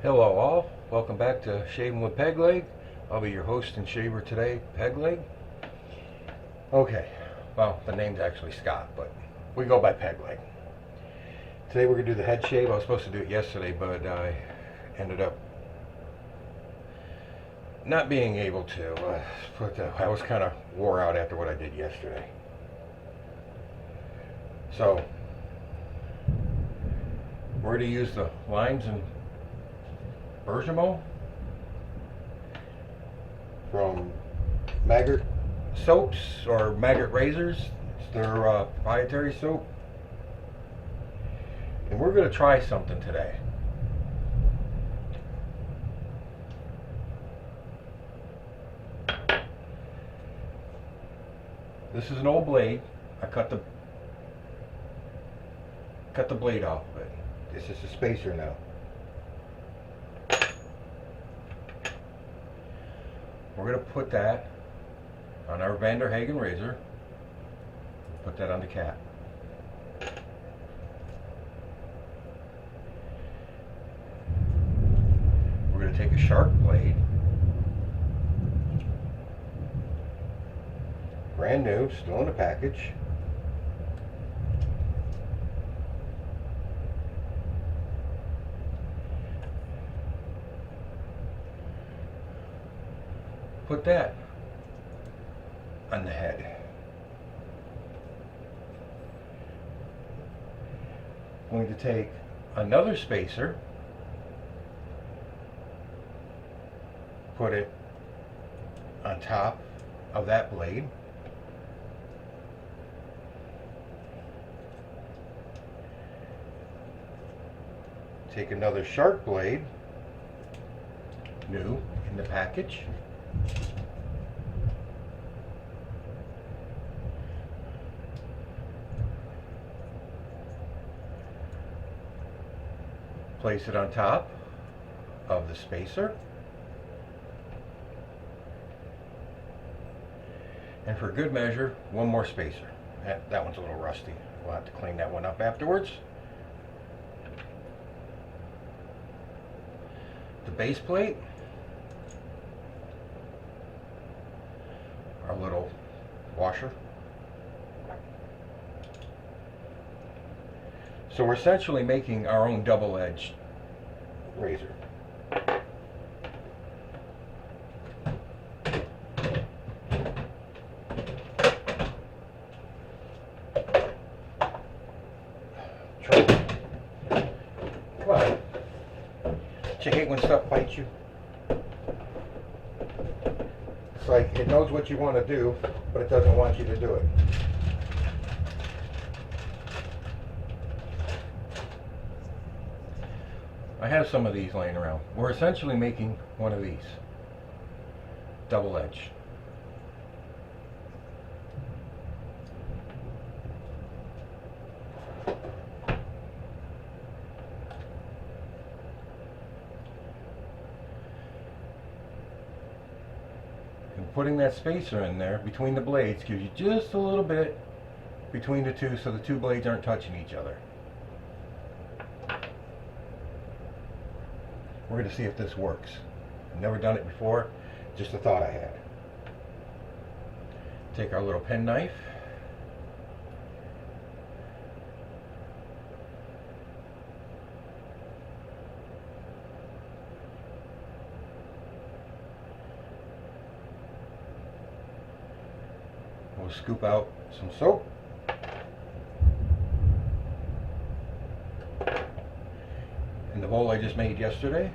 Hello all, welcome back to Shaving with Peg Leg. I'll be your host and shaver today, Peg Leg. Okay, well the name's actually Scott, but we go by Peg Leg. Today we're going to do the head shave. I was supposed to do it yesterday, but I ended up not being able to. I was kind of wore out after what I did yesterday. So, we're going to use the limes and Bergamot from Maggard soaps or Maggard Razors. It's their proprietary soap. And we're going to try something today. This is an old blade. I cut the blade off of it. This is a spacer now. We're going to put that on our Hagen razor. Put that on the cap. We're going to take a sharp blade, brand new, still in the package. Put that on the head. I'm going to take another spacer, put it on top of that blade. Take another sharp blade, new in the package. Place it on top of the spacer. And for good measure, one more spacer. That one's a little rusty. We'll have to clean that one up afterwards. The base plate, our little washer. So we're essentially making our own double-edged razor. Well, don't you hate when stuff bites you? It's like it knows what you want to do, but it doesn't want you to do it. I have some of these laying around. We're essentially making one of these, double edge. And putting that spacer in there between the blades gives you just a little bit between the two so the two blades aren't touching each other. We're going to see if this works. I've never done it before, just a thought I had. Take our little pen knife. We'll scoop out some soap. In the bowl I just made yesterday.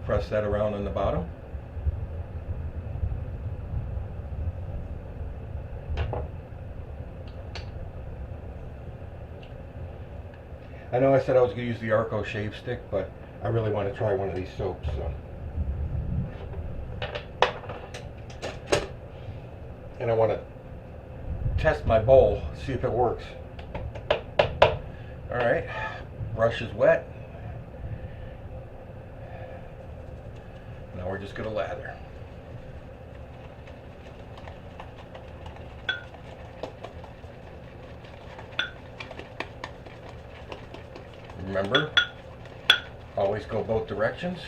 Press that around on the bottom. I know I said I was going to use the Arco shave stick, but I really want to try one of these soaps. So. And I want to test my bowl, see if it works. Alright, brush is wet. Now we're just going to lather. Remember, always go both directions.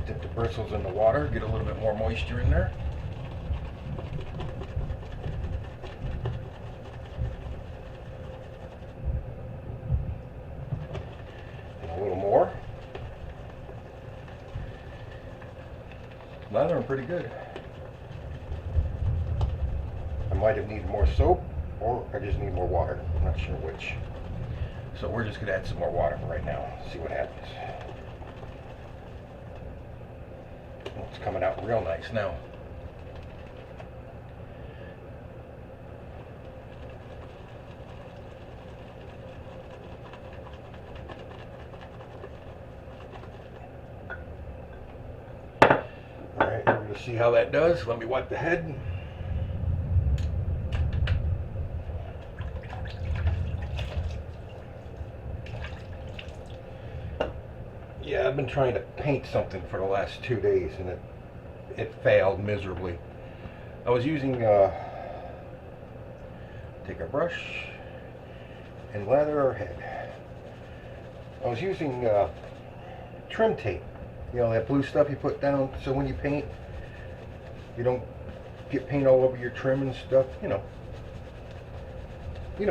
Dip the bristles in the water, get a little bit more moisture in there. And a little more. Lathering pretty good. I might have needed more soap, or I just need more water. I'm not sure which. So we're just gonna add some more water right now. See what happens. Well, it's coming out real nice now. Alright, we're gonna see how that does. Let me wipe the head. Yeah, I've been trying to paint something for the last 2 days and it failed miserably. I was using take a brush and lather our head. I was using trim tape, you know, that blue stuff you put down so when you paint you don't get paint all over your trim and stuff, you know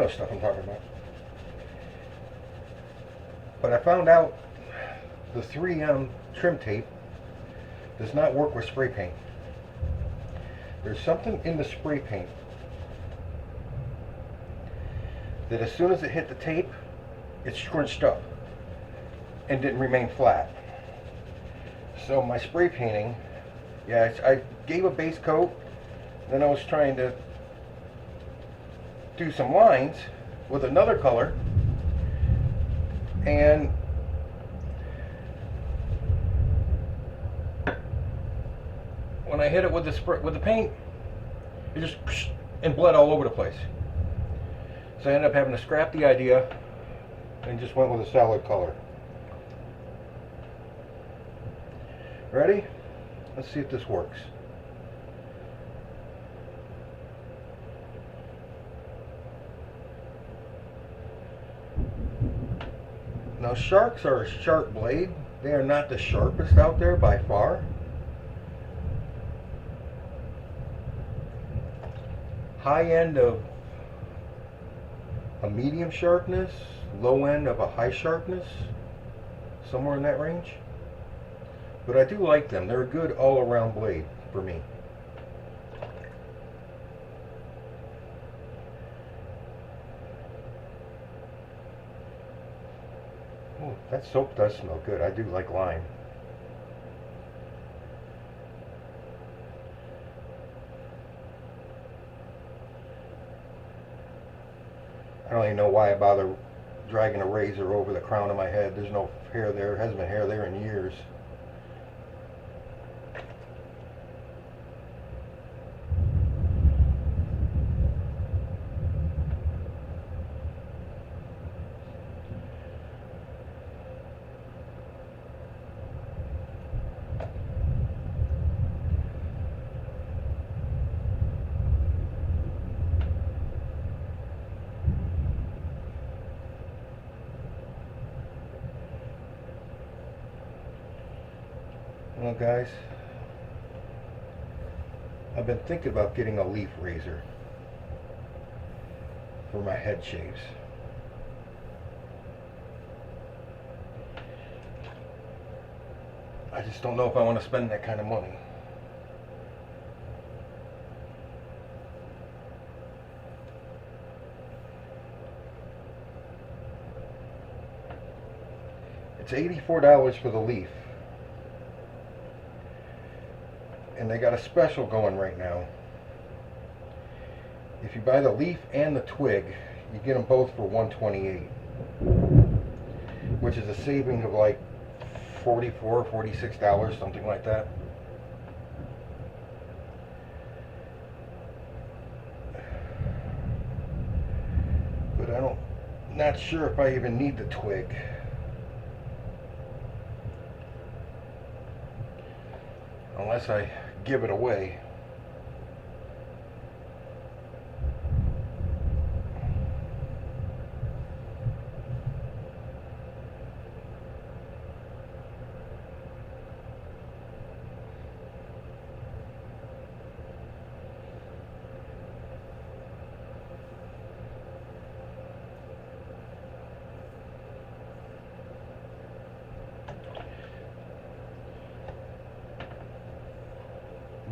stuff I'm talking about. But I found out the 3M trim tape does not work with spray paint. There's something in the spray paint that as soon as it hit the tape, it scrunched up and didn't remain flat. So my spray painting, yeah, I gave a base coat, then I was trying to do some lines with another color, and when I hit it with the paint, it just and bled all over the place. So I ended up having to scrap the idea and just went with a solid color. Ready? Let's see if this works. Now Sharks are a sharp blade. They are not the sharpest out there by far. High end of a medium sharpness, low end of a high sharpness, somewhere in that range. But I do like them. They're a good all-around blade for me. Oh, that soap does smell good. I do like lime. I don't even know why I bother dragging a razor over the crown of my head. There's no hair there. There hasn't been hair there in years. Well guys, I've been thinking about getting a leaf razor for my head shaves. I just don't know if I want to spend that kind of money. It's $84 for the leaf. And they got a special going right now. If you buy the leaf and the twig, you get them both for $128, which is a saving of like $44, $46, something like that. But not sure if I even need the twig. unless I give it away.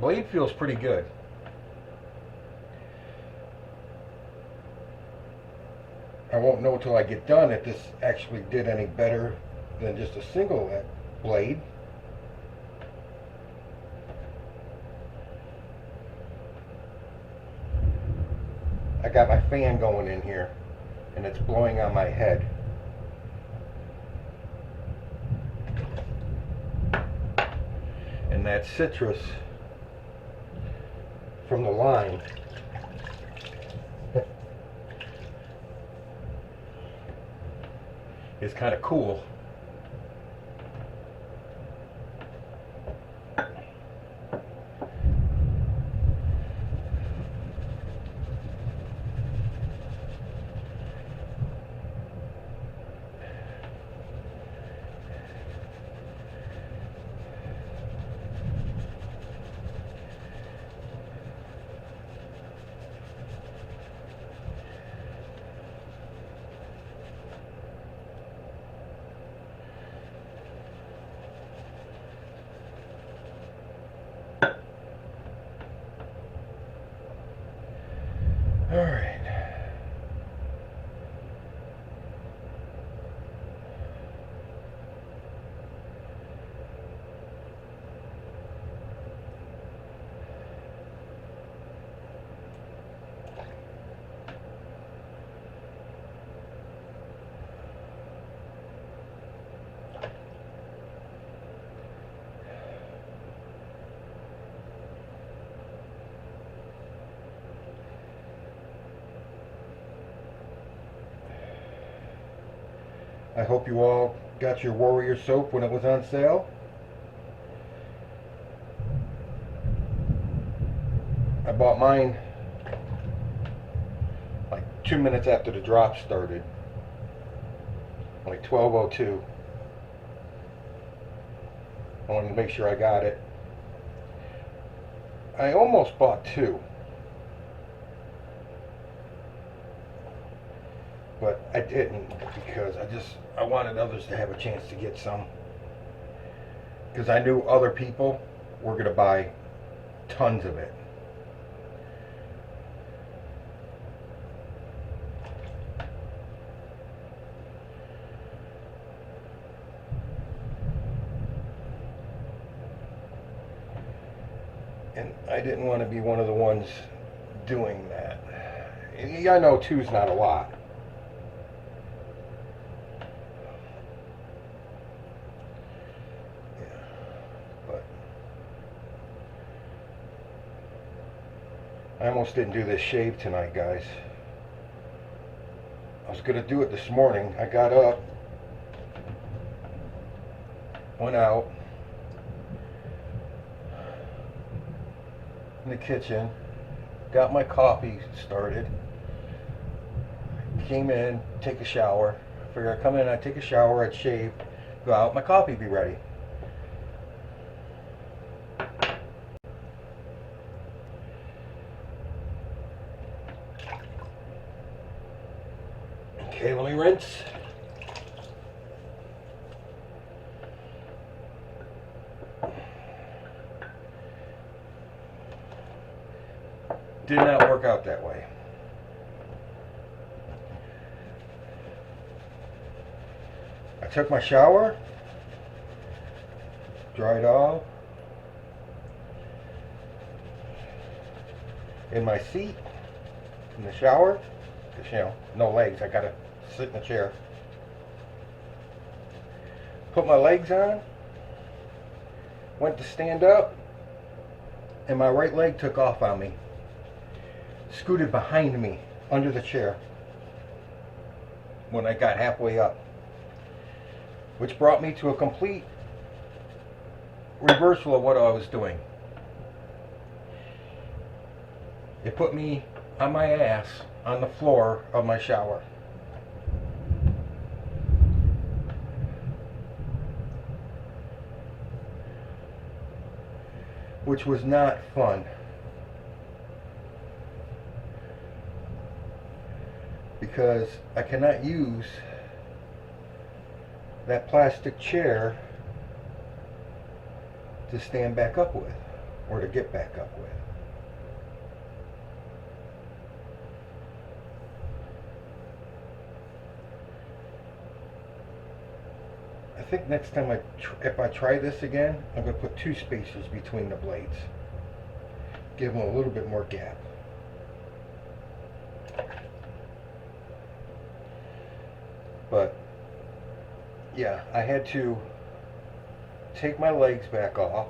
Blade feels pretty good. I won't know till I get done if this actually did any better than just a single blade. I got my fan going in here and it's blowing on my head. And that citrus from the lime is kind of cool. All right. I hope you all got your Warrior soap when it was on sale. I bought mine like 2 minutes after the drop started, like 12:02. I wanted to make sure I got it. I almost bought two, but I didn't because I wanted others to have a chance to get some, because I knew other people were going to buy tons of it. And I didn't want to be one of the ones doing that. I know two's not a lot. I almost didn't do this shave tonight, guys. I was going to do it this morning. I got up, went out in the kitchen, got my coffee started, came in, take a shower. I figured I'd come in, I'd take a shower, I'd shave, go out, my coffee would be ready. Okay, let me rinse. Did not work out that way. I took my shower, dried off, in my seat, in the shower, because, you know, no legs, I gotta sit in the chair. Put my legs on, went to stand up, and my right leg took off on me. Scooted behind me under the chair when I got halfway up, which brought me to a complete reversal of what I was doing. It put me on my ass on the floor of my shower. Which was not fun. Because I cannot use that plastic chair to stand back up with, or to get back up with. I think next time if I try this again, I'm going to put 2 spacers between the blades. Give them a little bit more gap. But yeah, I had to take my legs back off.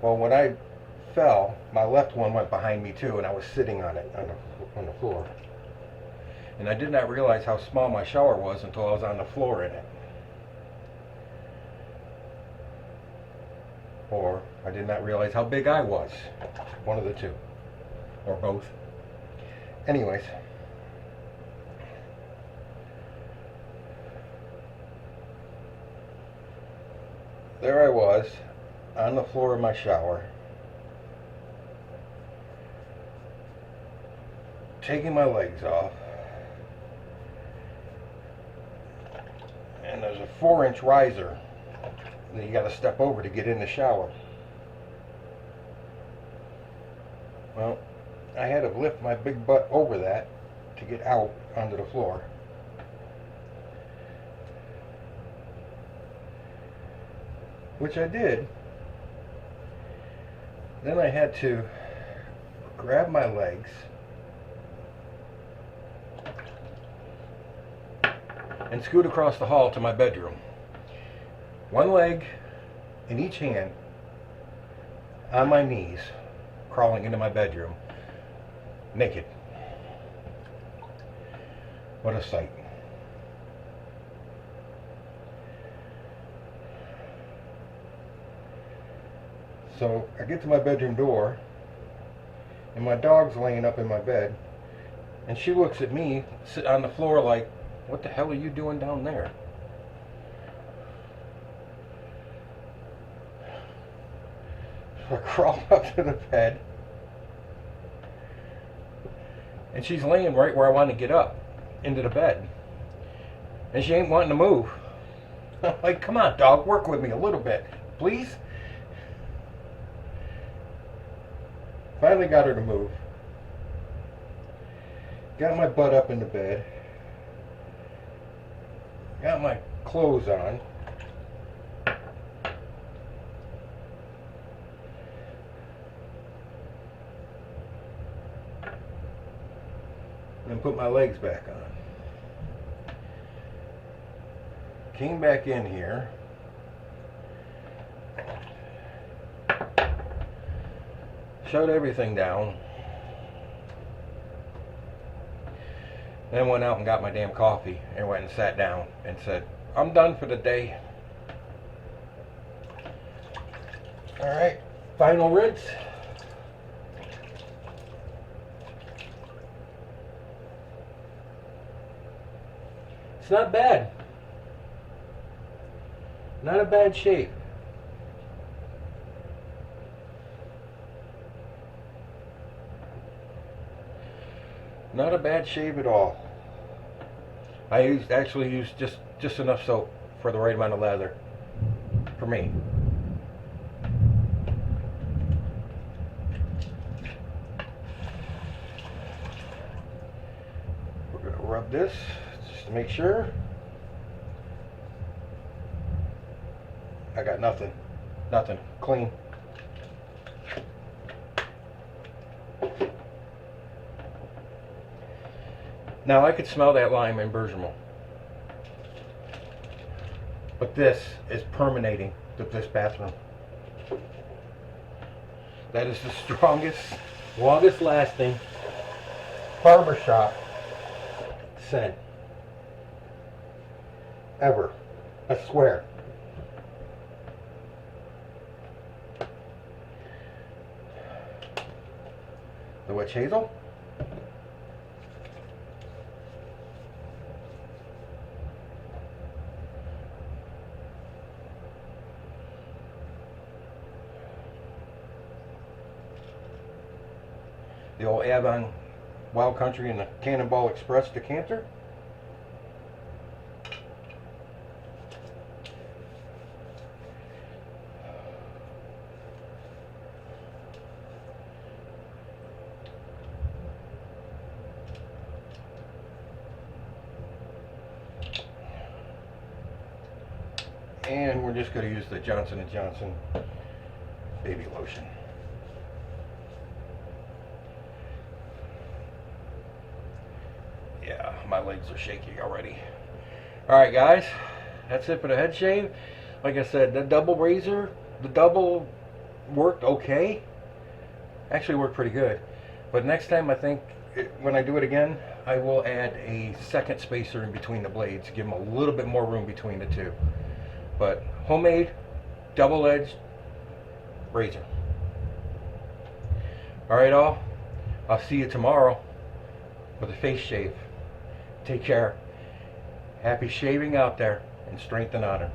Well, when I fell, my left one went behind me too, and I was sitting on it on the floor. And I did not realize how small my shower was until I was on the floor in it. Or I did not realize how big I was. One of the two. Or both. Anyways. There I was, on the floor of my shower, taking my legs off, and there's a 4-inch riser that you got to step over to get in the shower. Well, I had to lift my big butt over that to get out onto the floor. Which I did. Then I had to grab my legs and scoot across the hall to my bedroom. One leg in each hand, on my knees, crawling into my bedroom, naked. What a sight. So I get to my bedroom door, and my dog's laying up in my bed, and she looks at me, sit on the floor like, what the hell are you doing down there? So I crawled up to the bed, and she's laying right where I want to get up, into the bed. And she ain't wanting to move. I'm like, come on, dog, work with me a little bit, please? Finally got her to move. Got my butt up in the bed. Got my clothes on. And put my legs back on. Came back in here. Shut everything down. Then went out and got my damn coffee and went and sat down and said, I'm done for the day. Alright, final rinse. It's not bad. Not a bad shape. Not a bad shave at all. I actually used just enough soap for the right amount of lather for me. We're going to rub this just to make sure. I got nothing. Nothing. Clean. Now I could smell that lime and bergamot, but this is permeating this bathroom. That is the strongest, longest lasting barbershop scent ever. I swear. witch hazel. The old Avon Wild Country and the Cannonball Express decanter. And we're just going to use the Johnson & Johnson baby lotion. Yeah, my legs are shaky already. Alright guys, that's it for the head shave. Like I said, the double worked okay. Actually worked pretty good. But next time I think, when I do it again, I will add a second spacer in between the blades. Give them a little bit more room between the two. But homemade, double-edged razor. Alright all, I'll see you tomorrow with a face shave. Take care. Happy shaving out there, and strength and honor.